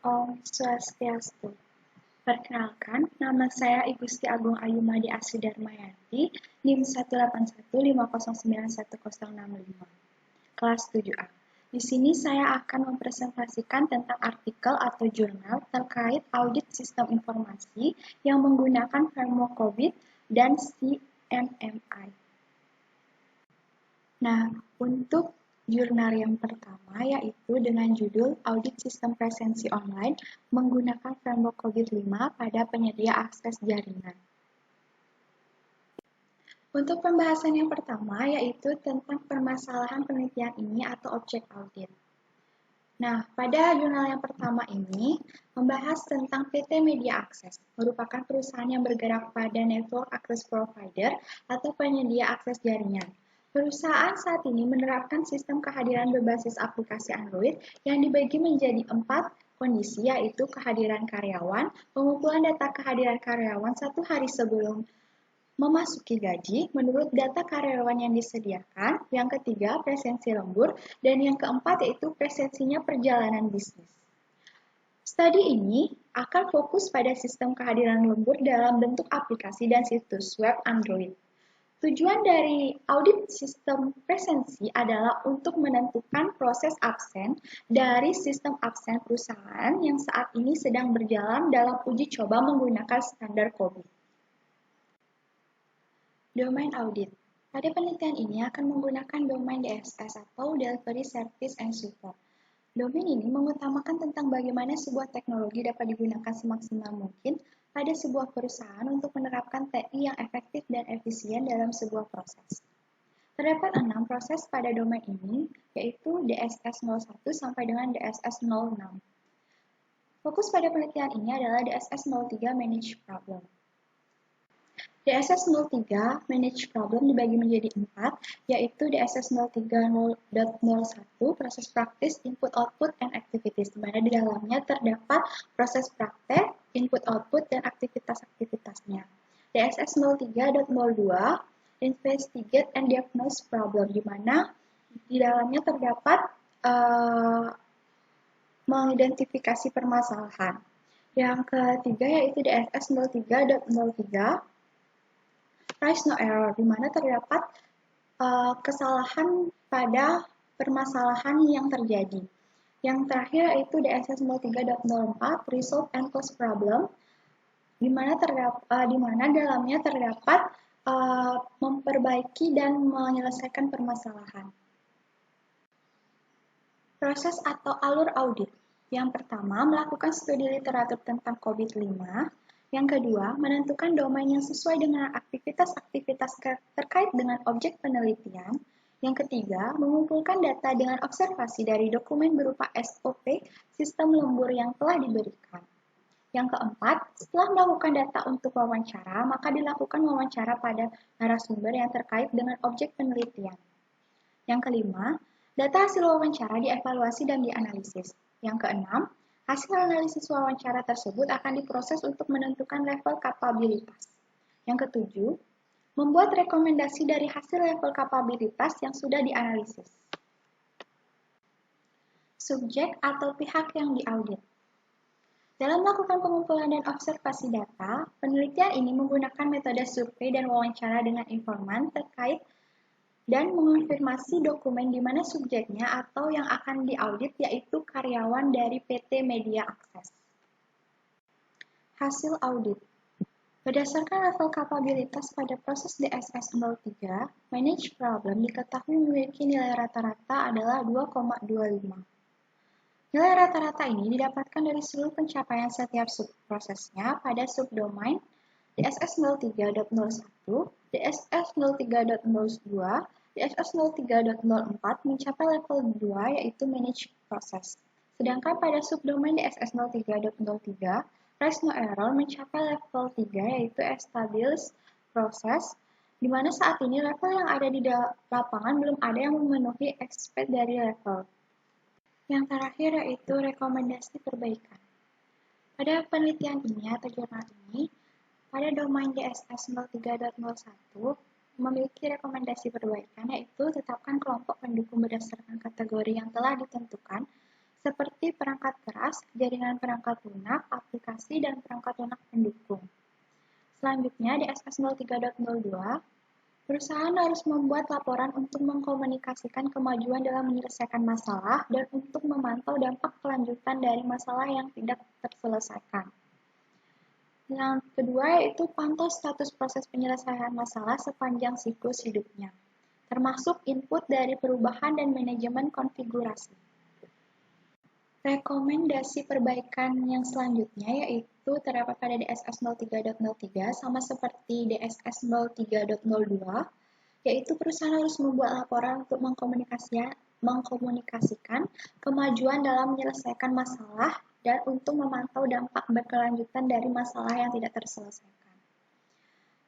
Om Swastiastu. Perkenalkan, nama saya Ibu Siti Agung Ayumadi Asri Darmayanti, NIM 18150910065, kelas 7A. Di sini saya akan mempresentasikan tentang artikel atau jurnal terkait audit sistem informasi yang menggunakan framework COVID dan CMMI. Nah, untuk jurnal yang pertama yaitu dengan judul Audit Sistem Presensi Online menggunakan Framework COVID-5 pada penyedia akses jaringan. Untuk pembahasan yang pertama yaitu tentang permasalahan penelitian ini atau objek audit. Nah, pada jurnal yang pertama ini membahas tentang PT Media Access, merupakan perusahaan yang bergerak pada network access provider atau penyedia akses jaringan. Perusahaan saat ini menerapkan sistem kehadiran berbasis aplikasi Android yang dibagi menjadi 4 kondisi, yaitu kehadiran karyawan, pengumpulan data kehadiran karyawan 1 hari sebelum memasuki gaji menurut data karyawan yang disediakan, yang ketiga presensi lembur, dan yang keempat yaitu presensinya perjalanan bisnis. Studi ini akan fokus pada sistem kehadiran lembur dalam bentuk aplikasi dan situs web Android. Tujuan dari audit sistem presensi adalah untuk menentukan proses absen dari sistem absen perusahaan yang saat ini sedang berjalan dalam uji coba menggunakan standar COVID. Domain audit. Pada penelitian ini akan menggunakan domain DSS atau Delivery Service and Support. Domain ini mengutamakan tentang bagaimana sebuah teknologi dapat digunakan semaksimal mungkin pada sebuah perusahaan untuk menerapkan TI yang efektif dan efisien dalam sebuah proses. Terdapat 6 proses pada domain ini, yaitu DSS 01 sampai dengan DSS 06. Fokus pada penelitian ini adalah DSS 03 Manage Problem. DSS 03 Manage Problem dibagi menjadi 4, yaitu DSS 03.01 Proses Praktis, Input Output, and Activities, di mana di dalamnya terdapat proses praktek, input output, dan aktivitas-aktivitasnya. DSS 03.02 Investigate and Diagnose Problem, di mana di dalamnya terdapat mengidentifikasi permasalahan. Yang ketiga yaitu DSS 03.03 Rise No Error, di mana terdapat kesalahan pada permasalahan yang terjadi. Yang terakhir yaitu DSS 03.04 Resolve and Cause Problem, di mana dalamnya terdapat memperbaiki dan menyelesaikan permasalahan. Proses atau alur audit. Yang pertama, melakukan studi literatur tentang COVID-5. Yang kedua, menentukan domain yang sesuai dengan aktivitas-aktivitas terkait dengan objek penelitian. Yang ketiga, mengumpulkan data dengan observasi dari dokumen berupa SOP sistem lembur yang telah diberikan. Yang keempat, setelah melakukan data untuk wawancara, maka dilakukan wawancara pada narasumber yang terkait dengan objek penelitian. Yang kelima, data hasil wawancara dievaluasi dan dianalisis. Yang keenam, hasil analisis wawancara tersebut akan diproses untuk menentukan level kapabilitas. Yang ketujuh, membuat rekomendasi dari hasil level kapabilitas yang sudah dianalisis. Subjek atau pihak yang diaudit. Dalam melakukan pengumpulan dan observasi data, penelitian ini menggunakan metode survei dan wawancara dengan informan terkait dan mengonfirmasi dokumen di mana subjeknya atau yang akan diaudit yaitu karyawan dari PT Media Access. Hasil audit. Berdasarkan level kapabilitas pada proses DSS 03, Manage Problem diketahui memiliki nilai rata-rata adalah 2,25. Nilai rata-rata ini didapatkan dari seluruh pencapaian setiap subprosesnya pada subdomain DSS 03.01, DSS 03.02, DSS 03.04 mencapai level 2 yaitu Manage Process. Sedangkan pada subdomain DSS 03.03, Rise No Error mencapai level 3 yaitu Established Process, di mana saat ini level yang ada di lapangan belum ada yang memenuhi expect dari level. Yang terakhir yaitu rekomendasi perbaikan. Pada penelitian ini atau jurnal ini, pada domain DSS 03.01 memiliki rekomendasi perbaikan yaitu tetapkan kelompok pendukung berdasarkan kategori yang telah ditentukan seperti perangkat keras, jaringan perangkat lunak, aplikasi, dan perangkat lunak pendukung. Selanjutnya, di SS 03.02, perusahaan harus membuat laporan untuk mengkomunikasikan kemajuan dalam menyelesaikan masalah dan untuk memantau dampak kelanjutan dari masalah yang tidak terselesaikan. Yang kedua yaitu pantau status proses penyelesaian masalah sepanjang siklus hidupnya, termasuk input dari perubahan dan manajemen konfigurasi. Rekomendasi perbaikan yang selanjutnya yaitu terdapat pada DSS 03.03 sama seperti DSS 03.02, yaitu perusahaan harus membuat laporan untuk mengkomunikasikan kemajuan dalam menyelesaikan masalah dan untuk memantau dampak berkelanjutan dari masalah yang tidak terselesaikan.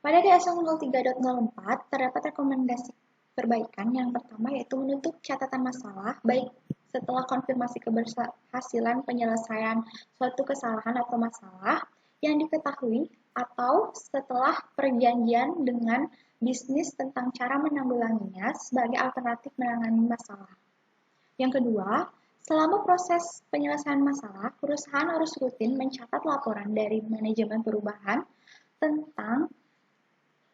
Pada DSS 03.04 terdapat rekomendasi perbaikan yang pertama yaitu menutup catatan masalah baik setelah konfirmasi keberhasilan penyelesaian suatu kesalahan atau masalah yang diketahui atau setelah perjanjian dengan bisnis tentang cara menanggulanginya sebagai alternatif menangani masalah. Yang kedua, selama proses penyelesaian masalah, perusahaan harus rutin mencatat laporan dari manajemen perubahan tentang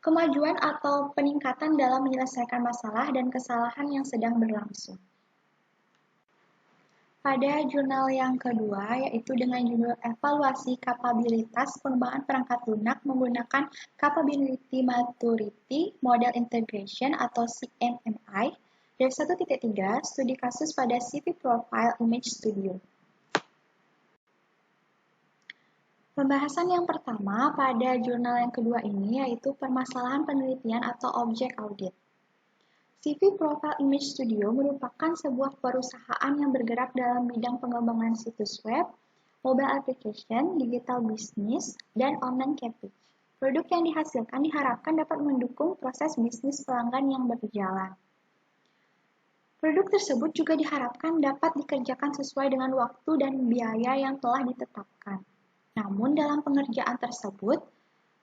kemajuan atau peningkatan dalam menyelesaikan masalah dan kesalahan yang sedang berlangsung. Pada jurnal yang kedua, yaitu dengan judul Evaluasi Kapabilitas Pengembangan Perangkat Lunak menggunakan Capability Maturity Model Integration atau CMMI, dari 1.3, studi kasus pada CV Profile Image Studio. Pembahasan yang pertama pada jurnal yang kedua ini yaitu permasalahan penelitian atau objek audit. CV Profile Image Studio merupakan sebuah perusahaan yang bergerak dalam bidang pengembangan situs web, mobile application, digital business, dan online campaign. Produk yang dihasilkan diharapkan dapat mendukung proses bisnis pelanggan yang berjalan. Produk tersebut juga diharapkan dapat dikerjakan sesuai dengan waktu dan biaya yang telah ditetapkan. Namun dalam pengerjaan tersebut,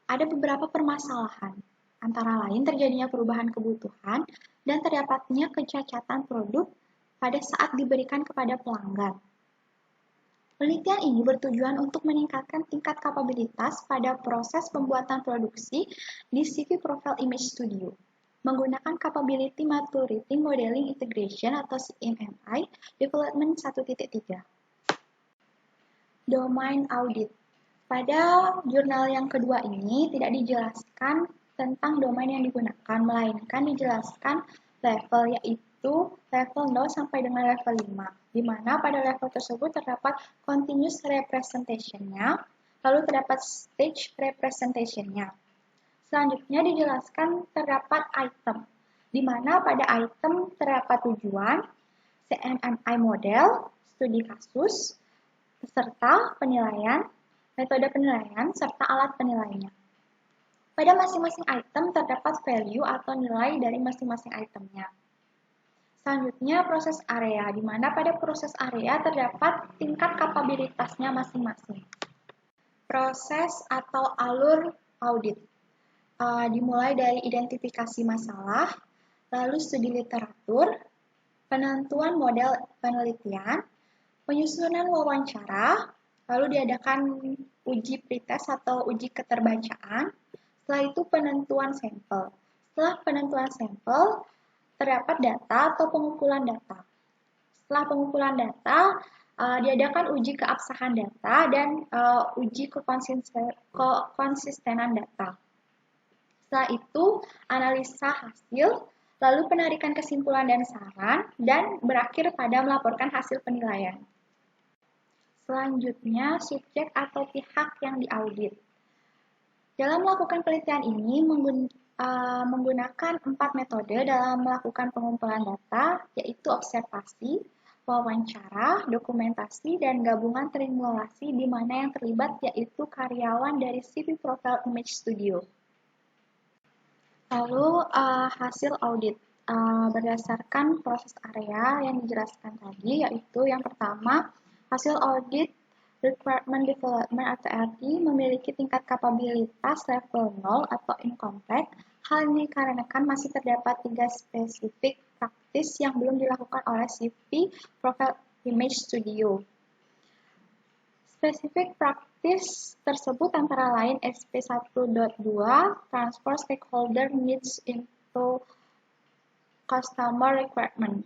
ada beberapa permasalahan, antara lain terjadinya perubahan kebutuhan dan terdapatnya kecacatan produk pada saat diberikan kepada pelanggan. Penelitian ini bertujuan untuk meningkatkan tingkat kapabilitas pada proses pembuatan produksi di CV Profile Image Studio menggunakan Capability Maturity Modeling Integration atau CMMI Development 1.3. Domain Audit. Pada jurnal yang kedua ini tidak dijelaskan tentang domain yang digunakan, melainkan dijelaskan level, yaitu level 0 sampai dengan level 5, di mana pada level tersebut terdapat continuous representation-nya, lalu terdapat stage representation-nya. Selanjutnya dijelaskan terdapat item, di mana pada item terdapat tujuan, CMMI model, studi kasus, peserta penilaian, metode penilaian, serta alat penilaiannya. Pada masing-masing item terdapat value atau nilai dari masing-masing itemnya. Selanjutnya proses area, di mana pada proses area terdapat tingkat kapabilitasnya masing-masing. Proses atau alur audit dimulai dari identifikasi masalah, lalu studi literatur, penentuan model penelitian, penyusunan wawancara, lalu diadakan uji pretest atau uji keterbacaan, setelah itu penentuan sampel. Setelah penentuan sampel, terdapat data atau pengumpulan data. Setelah pengumpulan data, diadakan uji keabsahan data dan uji kekonsistenan data. Setelah itu, analisa hasil, lalu penarikan kesimpulan dan saran, dan berakhir pada melaporkan hasil penilaian. Selanjutnya, subjek atau pihak yang diaudit. Dalam melakukan penelitian ini, menggunakan 4 metode dalam melakukan pengumpulan data, yaitu observasi, wawancara, dokumentasi, dan gabungan triangulasi, di mana yang terlibat yaitu karyawan dari CV Profile Image Studio. Lalu hasil audit berdasarkan proses area yang dijelaskan tadi, yaitu yang pertama hasil audit requirement development atau RD memiliki tingkat kapabilitas level 0 atau incomplete. Hal ini dikarenakan masih terdapat 3 spesifik praktis yang belum dilakukan oleh CV Profile Image Studio. Spesifik praktis tersebut antara lain SP1.2 Transfer Stakeholder Needs into Customer Requirement.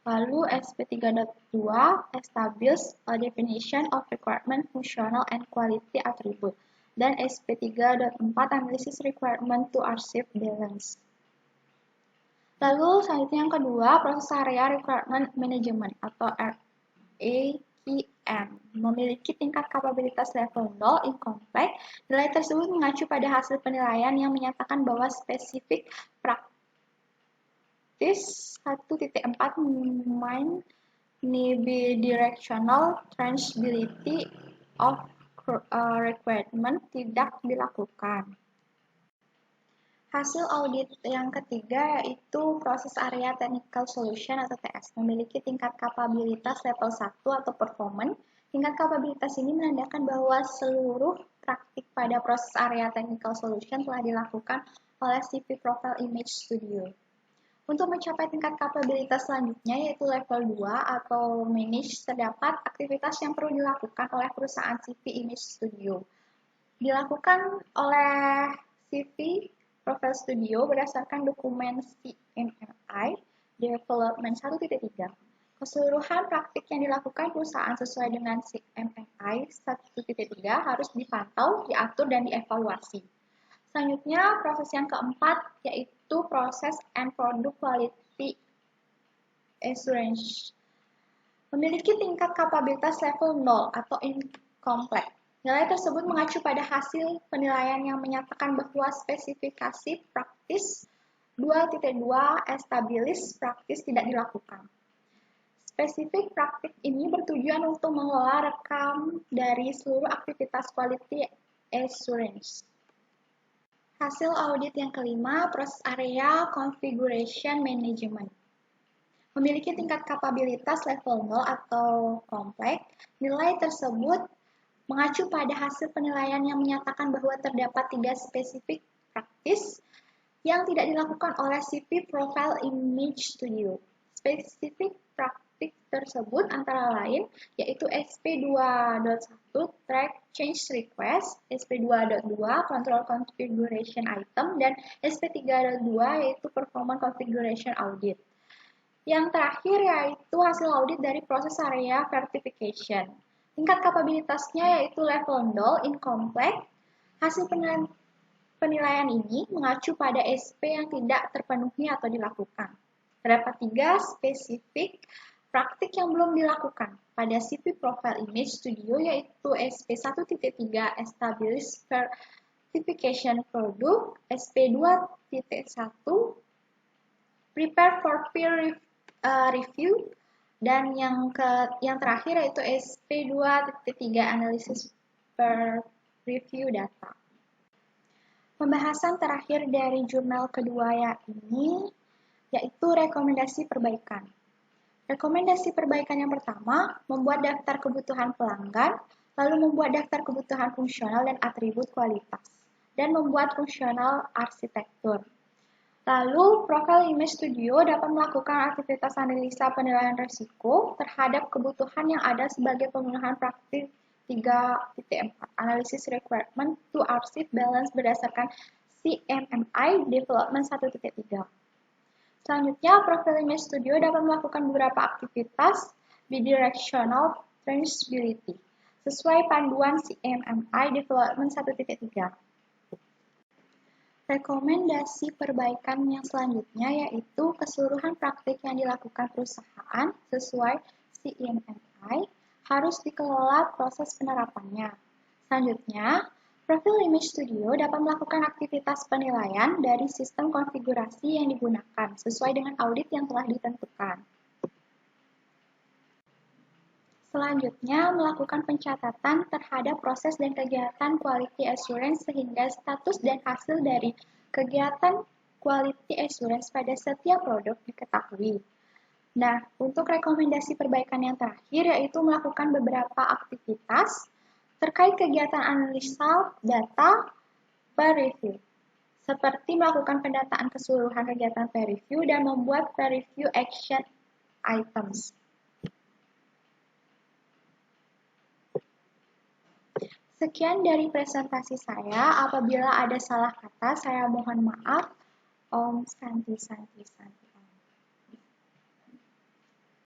Lalu SP3.2 Establish a Definition of Requirement Functional and Quality Attribute. Dan SP3.4 Analysis Requirement to Achieve Balance. Lalu selanjutnya yang kedua, proses area requirement management atau RAQM memiliki tingkat kapabilitas level 0 incomplete. Nilai tersebut mengacu pada hasil penilaian yang menyatakan bahwa spesifik praktis 1.4 mean bidirectional transferability of requirement tidak dilakukan. Hasil audit yang ketiga yaitu proses area technical solution atau TS memiliki tingkat kapabilitas level 1 atau performance. Tingkat kapabilitas ini menandakan bahwa seluruh praktik pada proses area technical solution telah dilakukan oleh CV Profile Image Studio. Untuk mencapai tingkat kapabilitas selanjutnya yaitu level 2 atau manage, terdapat aktivitas yang perlu dilakukan oleh perusahaan CV Image Studio. Dilakukan oleh CV Profile Studio berdasarkan dokumen CMMI Development 1.3. Keseluruhan praktik yang dilakukan perusahaan sesuai dengan CMMI 1.3 harus dipantau, diatur, dan dievaluasi. Selanjutnya, proses yang keempat yaitu proses and product quality assurance. Memiliki tingkat kapabilitas level 0 atau incomplete. Nilai tersebut mengacu pada hasil penilaian yang menyatakan bahwa spesifikasi praktis 2.2 established praktis tidak dilakukan. Spesifik praktik ini bertujuan untuk mengelola rekam dari seluruh aktivitas quality assurance. Hasil audit yang kelima, proses area configuration management. Memiliki tingkat kapabilitas level 0 atau kompleks. Nilai tersebut mengacu pada hasil penilaian yang menyatakan bahwa terdapat 3 spesifik praktis yang tidak dilakukan oleh CV Profile Image Studio. Spesifik praktik tersebut antara lain yaitu SP2.1 Track Change Request, SP2.2 Control Configuration Item, dan SP3.2 yaitu Performance Configuration Audit. Yang terakhir yaitu hasil audit dari proses area verification. Tingkat kapabilitasnya yaitu level 0 incomplete. Hasil penilaian ini mengacu pada SP yang tidak terpenuhi atau dilakukan. Terdapat 3 spesifik praktik yang belum dilakukan pada CV Profile Image Studio yaitu SP1.3 Established Verification Product, SP2.1 Prepare for Peer Review, dan yang terakhir yaitu SP2.3 Analysis per Review Data. Pembahasan terakhir dari jurnal kedua ini yaitu rekomendasi perbaikan. Rekomendasi perbaikan yang pertama, membuat daftar kebutuhan pelanggan, lalu membuat daftar kebutuhan fungsional dan atribut kualitas, dan membuat fungsional arsitektur. Lalu, Profile Image Studio dapat melakukan aktivitas analisa penilaian risiko terhadap kebutuhan yang ada sebagai pemenuhan praktik 3.4, Analysis Requirement to Achieve Balance berdasarkan CMMI Development 1.3. Selanjutnya, Profile Image Studio dapat melakukan beberapa aktivitas bidirectional transferability sesuai panduan CMMI Development 1.3. Rekomendasi perbaikan yang selanjutnya yaitu keseluruhan praktik yang dilakukan perusahaan sesuai CMMI harus dikelola proses penerapannya. Selanjutnya, Profile Image Studio dapat melakukan aktivitas penilaian dari sistem konfigurasi yang digunakan sesuai dengan audit yang telah ditentukan. Selanjutnya, melakukan pencatatan terhadap proses dan kegiatan quality assurance sehingga status dan hasil dari kegiatan quality assurance pada setiap produk diketahui. Nah, untuk rekomendasi perbaikan yang terakhir yaitu melakukan beberapa aktivitas terkait kegiatan analisa data peer review, seperti melakukan pendataan keseluruhan kegiatan peer review dan membuat peer review action items. Sekian dari presentasi saya. Apabila ada salah kata, saya mohon maaf. Om Santi Santi Santi.